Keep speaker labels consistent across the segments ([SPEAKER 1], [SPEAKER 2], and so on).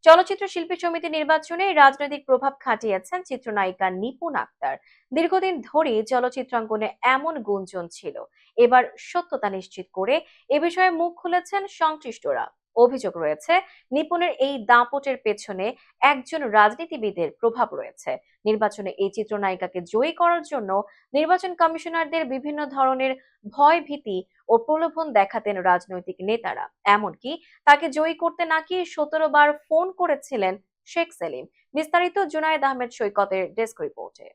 [SPEAKER 1] চলচ্চিত্র শিল্পী সমিতি নির্বাচনে রাজনৈতিক প্রভাব খাটিয়েছেন চিত্রনায়িকা নিপুণ আক্তার। দীর্ঘদিন ধরেই চলচ্চিত্রাঙ্গনে এমন গুঞ্জন ছিল। এবার সত্যতা নিশ্চিত করে এ বিষয়ে মুখ খুলেছেন সংশ্লিষ্টরা। অভিযোগ রয়েছে, নিপুণের এই দাপটের পেছনে একজন রাজনীতিবিদের প্রভাব রয়েছে। নির্বাচনে এই চিত্রনায়িকাকে জয়ী করার জন্য নির্বাচন কমিশনারদের বিভিন্ন ধরনের ভয় ভীতি ও প্রলোভন দেখাতেন রাজনৈতিক নেতারা। এমনকি তাকে জয়ী করতে নাকি 17 বার ফোন করেছিলেন শেখ সেলিম। বিস্তারিত জুনায়েদ আহমেদ সৈকতের ডেস্ক রিপোর্টে।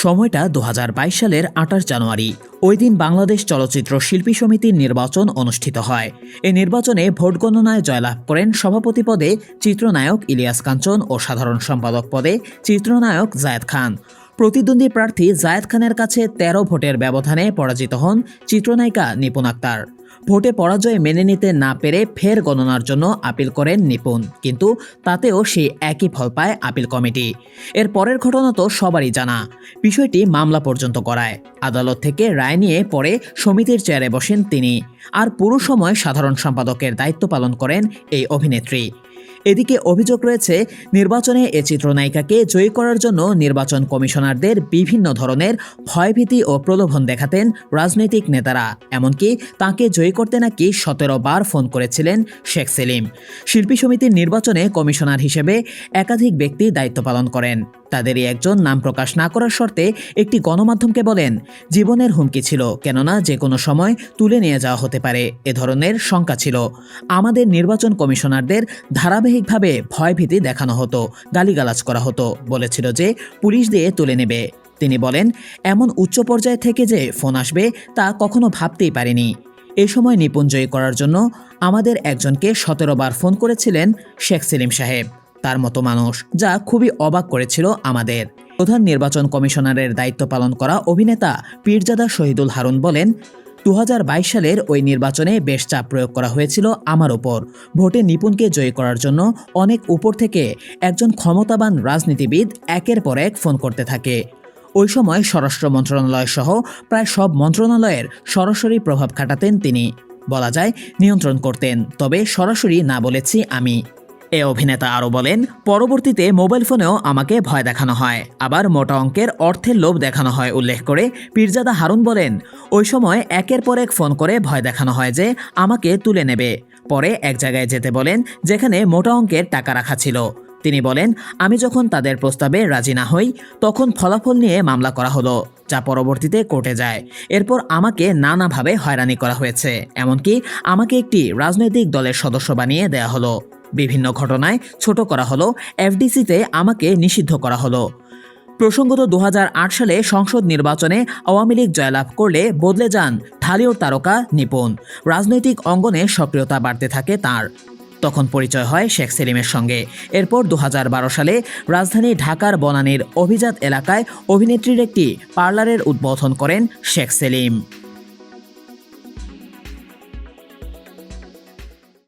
[SPEAKER 2] সময়টা 2022 সালের 28 জানুয়ারি। ওই দিন বাংলাদেশ চলচ্চিত্র শিল্পী সমিতির নির্বাচন অনুষ্ঠিত হয়। এই নির্বাচনে ভোট গণনায় জয়লাভ করেন সভাপতি পদে চিত্রনায়ক ইলিয়াস কাঞ্চন ও সাধারণ সম্পাদক পদে চিত্রনায়ক জায়েদ খান। প্রতিদ্বন্দ্বী প্রার্থী জায়েদ খানের কাছে 13 ভোটের ব্যবধানে পরাজিত হন চিত্রনায়িকা নিপুণ আক্তার। ভোটে পরাজয় মেনে নিতে না পেরে ফের গণনার জন্য আপিল করেন নিপুণ, কিন্তু তাতেও সেই একই ফল পায় আপিল কমিটি। এর পরের ঘটনা তো সবারই জানা। বিষয়টি মামলা পর্যন্ত গড়ায়। আদালত থেকে রায় নিয়ে পরে সমিতির চেয়ারে বসেন তিনি, আর পুরো সময় সাধারণ সম্পাদকের দায়িত্ব পালন করেন এই অভিনেত্রী। এদিকে অভিযোগ রয়েছে, নির্বাচনে এ চিত্রনায়িকাকে জয়ী করার জন্য নির্বাচন কমিশনারদের বিভিন্ন ধরনের ভয়ভীতি ও প্রলোভন দেখাতেন রাজনৈতিক নেতারা। এমনকি তাকে জয়ী করতে নাকি 17 বার ফোন করেছিলেন শেখ সেলিম। শিল্পী সমিতির নির্বাচনে কমিশনার হিসেবে একাধিক ব্যক্তি দায়িত্ব পালন করেন। তাদেরই একজন নাম প্রকাশ না করার শর্তে একটি গণমাধ্যমকে বলেন, জীবনের হুমকি ছিল, কেননা যে কোনো সময় তুলে নিয়ে যাওয়া হতে পারে, এ ধরনের শঙ্কা ছিল। আমাদের নির্বাচন কমিশনারদের ধারাবাহিকভাবে ভয়ভীতি দেখানো হতো, গালিগালাজ করা হতো, বলেছিল যে পুলিশ দিয়ে তুলে নেবে। তিনি বলেন, এমন উচ্চ পর্যায় থেকে যে ফোন আসবে তা কখনো ভাবতেই পারিনি। এ সময় নিপুণ জয়ী করার জন্য আমাদের একজনকে 17 বার ফোন করেছিলেন শেখ সেলিম সাহেব, তার মতো মানুষ, যা খুবই অবাক করেছিল আমাদের। প্রধান নির্বাচন কমিশনারের দায়িত্ব পালন করা অভিনেতা পীরজাদা শহীদুল হারুন বলেন, 2022 সালের ওই নির্বাচনে বেশ চাপ প্রয়োগ করা হয়েছিল আমার ওপর। ভোটে নিপুণকে জয়ী করার জন্য অনেক উপর থেকে একজন ক্ষমতাবান রাজনীতিবিদ একের পর এক ফোন করতে থাকে। ওই সময় স্বরাষ্ট্র মন্ত্রণালয় সহ প্রায় সব মন্ত্রণালয়ের সরাসরি প্রভাব খাটাতেন তিনি, বলা যায় নিয়ন্ত্রণ করতেন, তবে সরাসরি না বলেছি আমি। এ অভিনেতা আরও বলেন, পরবর্তীতে মোবাইল ফোনেও আমাকে ভয় দেখানো হয়, আবার মোটা অঙ্কের অর্থের লোভ দেখানো হয় উল্লেখ করে পীরজাদা হারুন বলেন, ওই সময় একের পর এক ফোন করে ভয় দেখানো হয় যে আমাকে তুলে নেবে। পরে এক জায়গায় যেতে বলেন যেখানে মোটা অঙ্কের টাকা রাখা ছিল। তিনি বলেন, আমি যখন তাদের প্রস্তাবে রাজি না হই তখন ফলাফল নিয়ে মামলা করা হলো, যা পরবর্তীতে কোর্টে যায়। এরপর আমাকে নানাভাবে হয়রানি করা হয়েছে, এমনকি আমাকে একটি রাজনৈতিক দলের সদস্য বানিয়ে দেয়া হলো। বিভিন্ন ঘটনায় ছোট করা হলো, এফডিসিতে আমাকে নিষিদ্ধ করা হলো। প্রসঙ্গত 2008 সালে সংসদ নির্বাচনে আওয়ামী লীগ জয়লাভ করলে বদলে যান ঢালিউড তারকা নিপুণ। রাজনৈতিক অঙ্গনে সক্রিয়তা বাড়তে থাকে তার। তখন পরিচয় হয় শেখ সেলিমের সঙ্গে। এরপর 2012 সালে রাজধানী ঢাকার বনানীর অভিজাত এলাকায় অভিনেত্রীর একটি পার্লারের উদ্বোধন করেন শেখ সেলিম।